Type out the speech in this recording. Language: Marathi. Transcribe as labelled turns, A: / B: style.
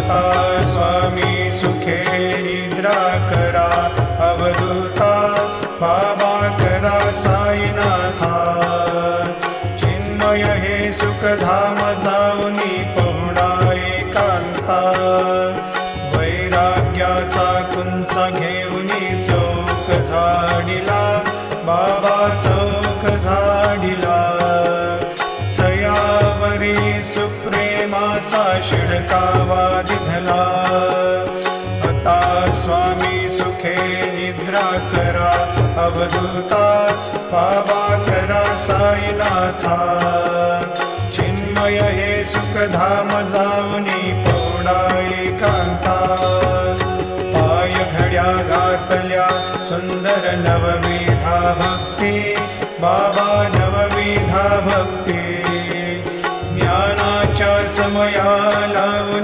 A: आता स्वामी सुखे निद्रा करा, अवधूता बाबा करा साईनाथा। चिन्मय हे सुखधाम जाऊनी पहुडा एकांता, वैराग्याचा कुंच घेऊनी चौक झाडिला, बाबा चौक झाडिला। तयावरी सुप्रेमाचा शिडकावा दिधला, आता स्वामी सुखे निद्रा करा, अवधूता बाबा करा साईनाथा। चिन्मय हे सुखधाम जाऊनी पहुडा एकांता, पाय घड्या घातल्या सुंदर नवविधा भक्ती, बाबा नवविधा भक्ती। ज्ञानाच्या समया लावून